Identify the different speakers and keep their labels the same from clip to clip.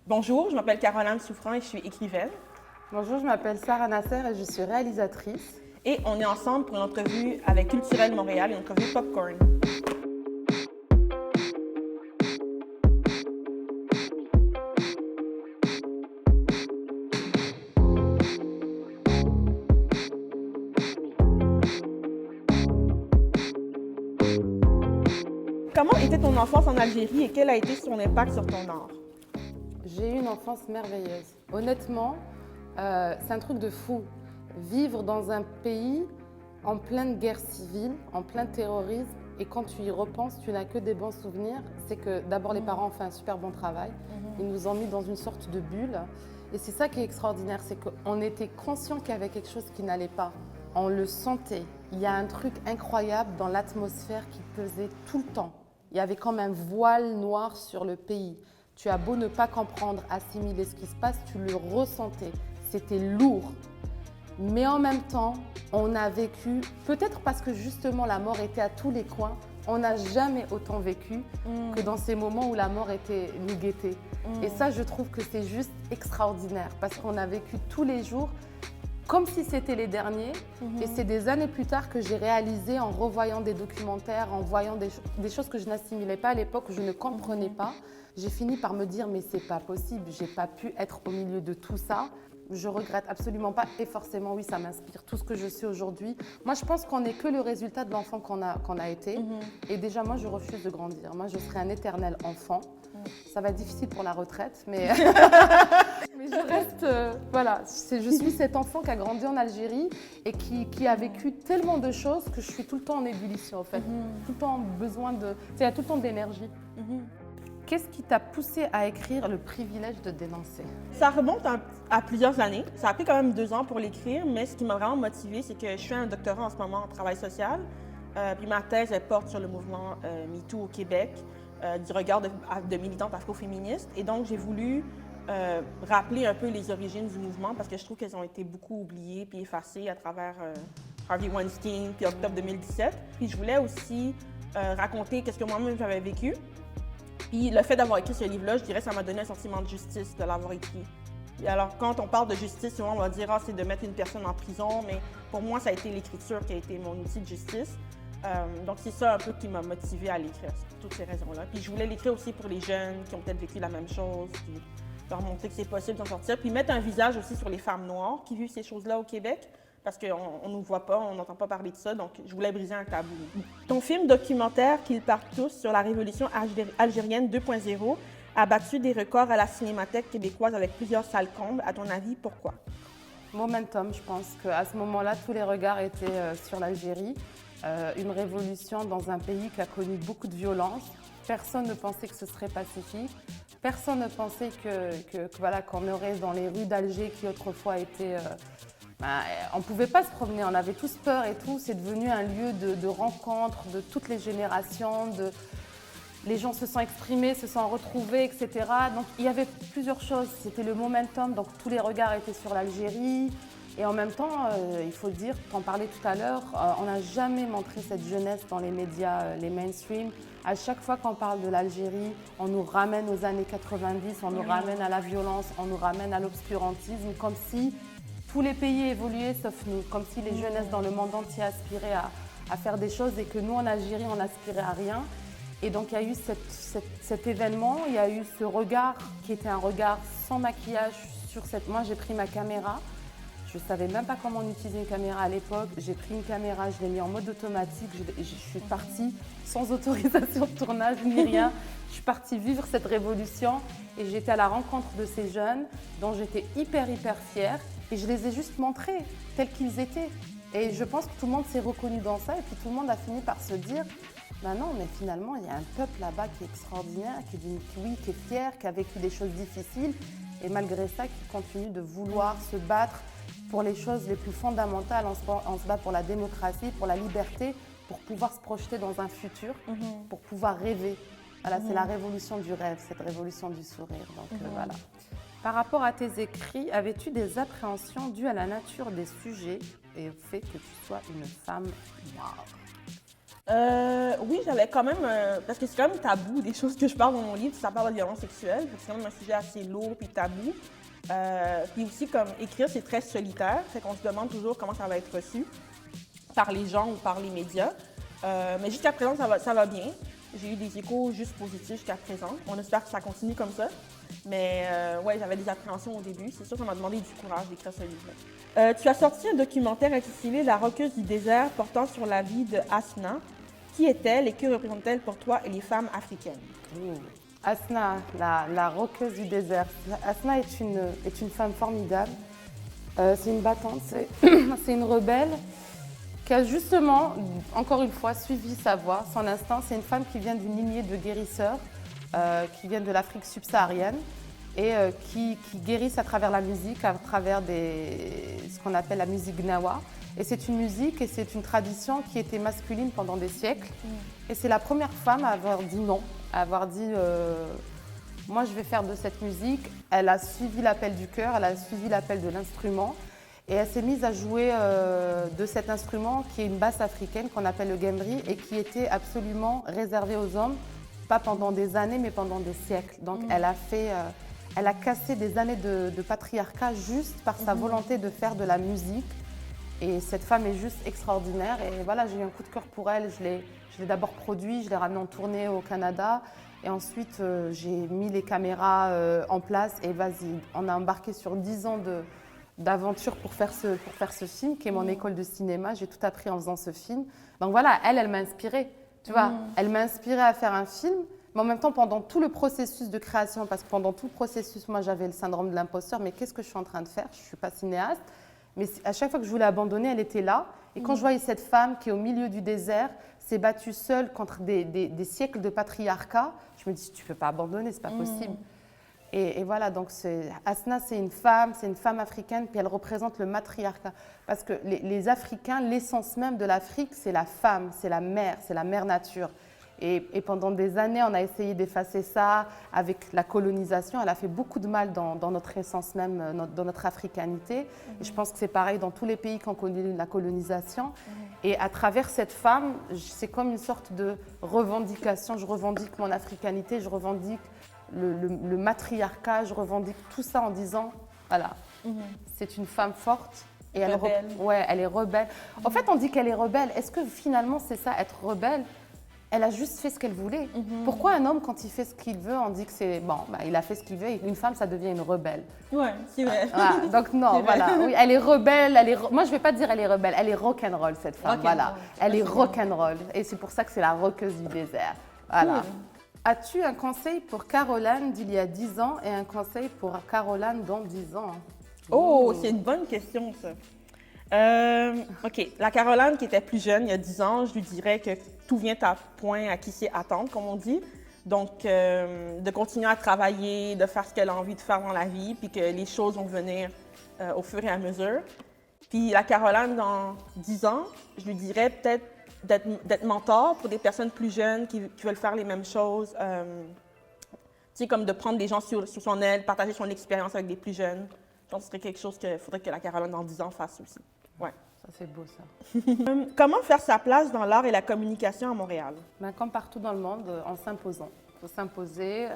Speaker 1: Bonjour, je m'appelle Caroline Souffrant et je suis écrivaine.
Speaker 2: Bonjour, je m'appelle Sarah Nasser et je suis réalisatrice.
Speaker 1: Et on est ensemble pour une entrevue avec Culturel Montréal, une entrevue Popcorn. Comment était ton enfance en Algérie et quel a été son impact sur ton art?
Speaker 2: J'ai eu une enfance merveilleuse. Honnêtement, c'est un truc de fou. Vivre dans un pays en pleine guerre civile, en plein terrorisme, et quand tu y repenses, tu n'as que des bons souvenirs. C'est que d'abord les parents ont fait un super bon travail. Ils nous ont mis dans une sorte de bulle. Et c'est ça qui est extraordinaire, c'est qu'on était conscient qu'il y avait quelque chose qui n'allait pas. On le sentait. Il y a un truc incroyable dans l'atmosphère qui pesait tout le temps. Il y avait comme un voile noir sur le pays. Tu as beau ne pas comprendre, assimiler ce qui se passe, tu le ressentais. C'était lourd. Mais en même temps, on a vécu, peut-être parce que justement la mort était à tous les coins, on n'a jamais autant vécu que dans ces moments où la mort nous guettait. Et ça, je trouve que c'est juste extraordinaire parce qu'on a vécu tous les jours comme si c'était les derniers. Et c'est des années plus tard que j'ai réalisé en revoyant des documentaires, en voyant des choses que je n'assimilais pas à l'époque, que je ne comprenais pas. J'ai fini par me dire, mais c'est pas possible, j'ai pas pu être au milieu de tout ça. Je regrette absolument pas et forcément, oui, ça m'inspire tout ce que je suis aujourd'hui. Moi, je pense qu'on n'est que le résultat de l'enfant qu'on a été. Et déjà, moi, je refuse de grandir. Moi, je serai un éternel enfant. Ça va être difficile pour la retraite, mais, mais je reste, voilà, je suis cet enfant qui a grandi en Algérie et qui a vécu tellement de choses que je suis tout le temps en ébullition, en fait. Tout le temps besoin de, il y a tout le temps de l'énergie. Qu'est-ce qui t'a poussé à écrire Le privilège de dénoncer?
Speaker 1: Ça remonte à plusieurs années. Ça a pris quand même 2 ans pour l'écrire, mais ce qui m'a vraiment motivée, c'est que je fais un doctorat en ce moment en travail social. Puis ma thèse, elle porte sur le mouvement MeToo au Québec, du regard de militantes afroféministes. Et donc, j'ai voulu rappeler un peu les origines du mouvement parce que je trouve qu'elles ont été beaucoup oubliées puis effacées à travers Harvey Weinstein puis octobre 2017. Puis je voulais aussi raconter qu'est-ce que moi-même j'avais vécu. Puis le fait d'avoir écrit ce livre-là, je dirais, ça m'a donné un sentiment de justice de l'avoir écrit. Et alors, quand on parle de justice, souvent on va dire « Ah, c'est de mettre une personne en prison », mais pour moi, ça a été l'écriture qui a été mon outil de justice. Donc, c'est ça un peu qui m'a motivée à l'écrire, toutes ces raisons-là. Puis je voulais l'écrire aussi pour les jeunes qui ont peut-être vécu la même chose, puis leur montrer que c'est possible d'en sortir, puis mettre un visage aussi sur les femmes noires qui vivent ces choses-là au Québec, parce qu'on ne nous voit pas, on n'entend pas parler de ça, donc je voulais briser un tabou. Ton film documentaire Qu'ils partent tous sur la révolution algérienne 2.0 a battu des records à la Cinémathèque québécoise avec plusieurs salles combles. À ton avis, pourquoi?
Speaker 2: Momentum, je pense qu'à ce moment-là, tous les regards étaient sur l'Algérie. Une révolution dans un pays qui a connu beaucoup de violence. Personne ne pensait que ce serait pacifique. Personne ne pensait voilà, qu'on aurait dans les rues d'Alger qui autrefois étaient... on ne pouvait pas se promener, on avait tous peur et tout. C'est devenu un lieu de rencontre de toutes les générations. Les gens se sont exprimés, se sont retrouvés, etc. Donc il y avait plusieurs choses. C'était le momentum, donc tous les regards étaient sur l'Algérie. Et en même temps, il faut le dire, t'en parlais tout à l'heure, on n'a jamais montré cette jeunesse dans les médias, les mainstream. À chaque fois qu'on parle de l'Algérie, on nous ramène aux années 90, on nous ramène à la violence, on nous ramène à l'obscurantisme, comme si tous les pays évoluaient sauf nous, comme si les jeunesses dans le monde entier aspiraient à faire des choses et que nous, en Algérie, on n'aspirait à rien. Et donc, il y a eu cet événement, il y a eu ce regard qui était un regard sans maquillage sur cette... Moi, j'ai pris ma caméra. Je ne savais même pas comment on utilisait une caméra à l'époque. J'ai pris une caméra, je l'ai mis en mode automatique. Je suis partie sans autorisation de tournage ni rien. Je suis partie vivre cette révolution et j'étais à la rencontre de ces jeunes dont j'étais hyper fière. Et je les ai juste montrés tels qu'ils étaient. Et je pense que tout le monde s'est reconnu dans ça et puis tout le monde a fini par se dire ben non, mais finalement, il y a un peuple là-bas qui est extraordinaire, qui est fier, qui a vécu des choses difficiles et malgré ça, qui continue de vouloir se battre pour les choses les plus fondamentales. On se bat pour la démocratie, pour la liberté, pour pouvoir se projeter dans un futur, pour pouvoir rêver. Voilà, c'est la révolution du rêve, cette révolution du sourire. Donc voilà. Par rapport à tes écrits, avais-tu des appréhensions dues à la nature des sujets et au fait que tu sois une femme noire?
Speaker 1: Oui, j'avais quand même, parce que c'est quand même tabou, des choses que je parle dans mon livre, ça parle de violence sexuelle, c'est quand même un sujet assez lourd puis tabou. Puis aussi, comme écrire, c'est très solitaire, fait qu'on se demande toujours comment ça va être reçu par les gens ou par les médias. Mais jusqu'à présent, ça va bien. J'ai eu des échos juste positifs jusqu'à présent. On espère que ça continue comme ça. Mais ouais, j'avais des appréhensions au début. C'est sûr que ça m'a demandé du courage d'écrire ce livre. Tu as sorti un documentaire intitulé La roqueuse du désert portant sur la vie de Asna. Qui est-elle et que représente-t-elle pour toi et les femmes africaines?
Speaker 2: Asna, la roqueuse du désert. Asna est une femme formidable. C'est une battante, c'est une rebelle qui a justement, encore une fois, suivi sa voie, son instinct. C'est une femme qui vient d'une lignée de guérisseurs, qui viennent de l'Afrique subsaharienne et qui guérissent à travers la musique, à travers ce qu'on appelle la musique gnawa. Et c'est une musique et c'est une tradition qui était masculine pendant des siècles. Et c'est la première femme à avoir dit non, à avoir dit moi je vais faire de cette musique. Elle a suivi l'appel du cœur, elle a suivi l'appel de l'instrument. Et elle s'est mise à jouer de cet instrument qui est une basse africaine qu'on appelle le gembri et qui était absolument réservé aux hommes, pas pendant des années mais pendant des siècles. Donc elle a cassé des années de patriarcat juste par sa volonté de faire de la musique. Et cette femme est juste extraordinaire. Et voilà, j'ai eu un coup de cœur pour elle. Je l'ai d'abord produit, je l'ai ramené en tournée au Canada. Et ensuite, j'ai mis les caméras en place. Et vas-y, on a embarqué sur 10 ans d'aventure pour faire ce film, qui est mon école de cinéma. J'ai tout appris en faisant ce film. Donc voilà, elle m'a inspirée. Tu vois, elle m'a inspirée à faire un film. Mais en même temps, pendant tout le processus de création, parce que pendant tout le processus, moi, j'avais le syndrome de l'imposteur. Mais qu'est-ce que je suis en train de faire? Je ne suis pas cinéaste. Mais à chaque fois que je voulais abandonner, elle était là. Et quand je voyais cette femme qui est au milieu du désert, s'est battue seule contre des siècles de patriarcat, je me dis, tu ne peux pas abandonner, ce n'est pas possible. Et voilà, donc Asna, c'est une femme africaine, puis elle représente le matriarcat. Parce que les Africains, l'essence même de l'Afrique, c'est la femme, c'est la mère nature. Et pendant des années, on a essayé d'effacer ça avec la colonisation. Elle a fait beaucoup de mal dans notre essence même, dans notre africanité. Et je pense que c'est pareil dans tous les pays qui ont connu la colonisation. Et à travers cette femme, c'est comme une sorte de revendication. Je revendique mon africanité, je revendique le matriarcat, je revendique tout ça en disant, voilà, c'est une femme forte. Et elle est rebelle. En fait, on dit qu'elle est rebelle. Est-ce que finalement, c'est ça, être rebelle? Elle a juste fait ce qu'elle voulait. Pourquoi un homme, quand il fait ce qu'il veut, on dit que c'est bon, il a fait ce qu'il veut, et une femme, ça devient une rebelle?
Speaker 1: Ouais, c'est vrai.
Speaker 2: Voilà. Donc non, voilà. Oui, elle est rebelle. Moi, je ne vais pas dire elle est rebelle. Elle est rock'n'roll, cette femme. Voilà. Elle est rock'n'roll. Et c'est pour ça que c'est la roqueuse du désert. Voilà. As-tu un conseil pour Caroline d'il y a 10 ans et un conseil pour Caroline dans 10 ans?
Speaker 1: Oh, c'est une bonne question, ça. OK. La Caroline qui était plus jeune, il y a 10 ans, je lui dirais que tout vient à point à qui sait attendre, comme on dit. Donc, de continuer à travailler, de faire ce qu'elle a envie de faire dans la vie, puis que les choses vont venir au fur et à mesure. Puis la Caroline, dans 10 ans, je lui dirais peut-être d'être mentor pour des personnes plus jeunes qui veulent faire les mêmes choses. Tu sais, comme de prendre des gens sur son aile, partager son expérience avec des plus jeunes. Je pense que ce serait quelque chose qu'il faudrait que la Caroline dans 10 ans fasse aussi. Ouais.
Speaker 2: Ça, c'est beau, ça.
Speaker 1: Comment faire sa place dans l'art et la communication à Montréal?
Speaker 2: Comme partout dans le monde, en s'imposant. Il faut s'imposer,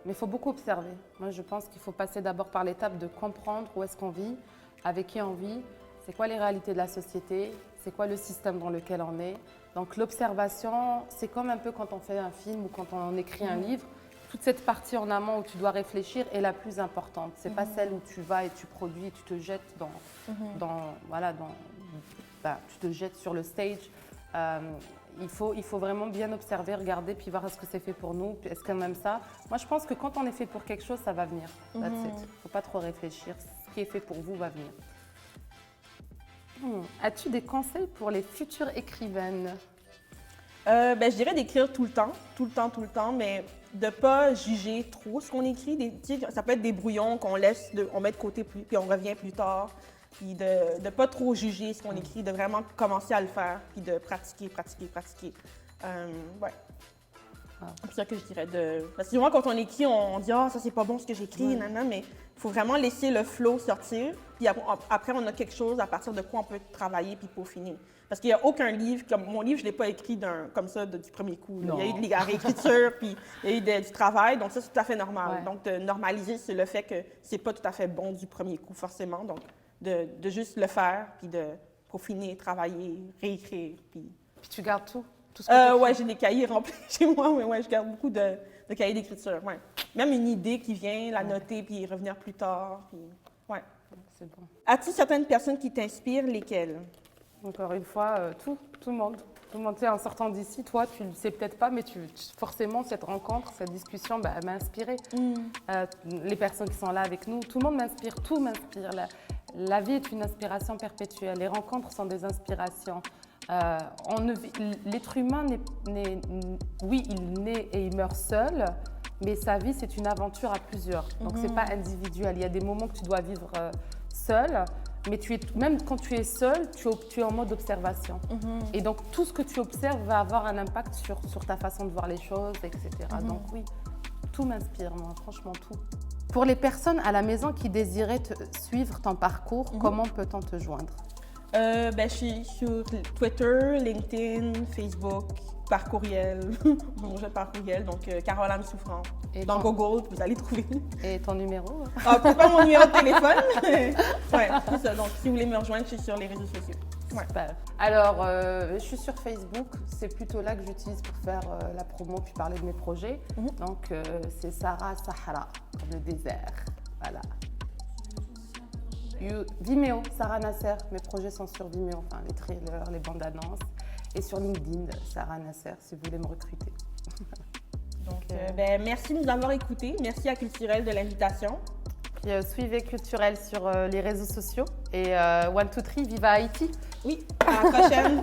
Speaker 2: mais il faut beaucoup observer. Moi, je pense qu'il faut passer d'abord par l'étape de comprendre où est-ce qu'on vit, avec qui on vit, c'est quoi les réalités de la société, c'est quoi le système dans lequel on est. Donc l'observation, c'est comme un peu quand on fait un film ou quand on écrit un livre. Toute cette partie en amont où tu dois réfléchir est la plus importante. Ce n'est pas celle où tu vas et tu produis et tu te jettes tu te jettes sur le stage. Il faut vraiment bien observer, regarder, puis voir est-ce que c'est fait pour nous, est-ce qu'on aime ça. Moi, je pense que quand on est fait pour quelque chose, ça va venir. That's it. Il ne faut pas trop réfléchir. Ce qui est fait pour vous va venir. As-tu des conseils pour les futures écrivaines?
Speaker 1: Je dirais d'écrire tout le temps, mais de ne pas juger trop ce qu'on écrit. Ça peut être des brouillons qu'on on met de côté, puis on revient plus tard. Puis de ne pas trop juger ce qu'on écrit, de vraiment commencer à le faire, puis de pratiquer. Ouais. C'est ça que je dirais. Parce que souvent, quand on écrit, on dit « Ah, ça, c'est pas bon ce que j'écris, nanana », mais il faut vraiment laisser le flow sortir. Puis après, on a quelque chose à partir de quoi on peut travailler puis peaufiner. Parce qu'il n'y a aucun livre, comme mon livre, je ne l'ai pas écrit comme ça du premier coup. Il y a eu de la réécriture, puis il y a eu du travail, donc ça, c'est tout à fait normal. Donc, de normaliser, c'est le fait que c'est pas tout à fait bon du premier coup, forcément. Donc, de juste le faire, puis de peaufiner, travailler, réécrire. Puis
Speaker 2: tu gardes tout ce que
Speaker 1: ouais, j'ai des cahiers remplis chez moi, mais ouais, je garde beaucoup de cahiers d'écriture, ouais. Même une idée qui vient, la noter, puis revenir plus tard, puis ouais.
Speaker 2: C'est bon.
Speaker 1: As-tu certaines personnes qui t'inspirent, lesquelles?
Speaker 2: Encore une fois, tout le monde. Tout le monde, tu sais, en sortant d'ici, toi, tu ne le sais peut-être pas, mais forcément, cette rencontre, cette discussion, elle m'a inspirée. Les personnes qui sont là avec nous, tout le monde m'inspire, tout m'inspire. La vie est une inspiration perpétuelle. Les rencontres sont des inspirations. L'être humain, oui, il naît et il meurt seul, mais sa vie, c'est une aventure à plusieurs. Donc, c'est pas individuel. Il y a des moments que tu dois vivre seul. Mais même quand tu es seul, tu es en mode observation. Et donc, tout ce que tu observes va avoir un impact sur ta façon de voir les choses, etc. Donc oui, tout m'inspire, moi, franchement, tout. Pour les personnes à la maison qui désiraient suivre ton parcours, comment peut-on te joindre?
Speaker 1: Je suis sur Twitter, LinkedIn, Facebook, par courriel. Par courriel, donc Caroline Souffrant. Dans Google, vous allez trouver.
Speaker 2: Et ton numéro?
Speaker 1: Peut-être pas mon numéro de téléphone, mais ouais, c'est ça. Donc, si vous voulez me rejoindre, je suis sur les réseaux sociaux. Ouais.
Speaker 2: Super. Alors, je suis sur Facebook. C'est plutôt là que j'utilise pour faire la promo puis parler de mes projets. Donc, c'est Sarah Sahara, comme le désert. Voilà. Vimeo, Sarah Nasser. Mes projets sont sur Vimeo, enfin les trailers, les bandes annonces. Et sur LinkedIn, Sarah Nasser, si vous voulez me recruter.
Speaker 1: Donc, merci de nous avoir écoutés. Merci à Culturel de l'invitation.
Speaker 2: Puis suivez Culturel sur les réseaux sociaux. Et 1, 2, 3, viva Haïti!
Speaker 1: Oui, à la prochaine!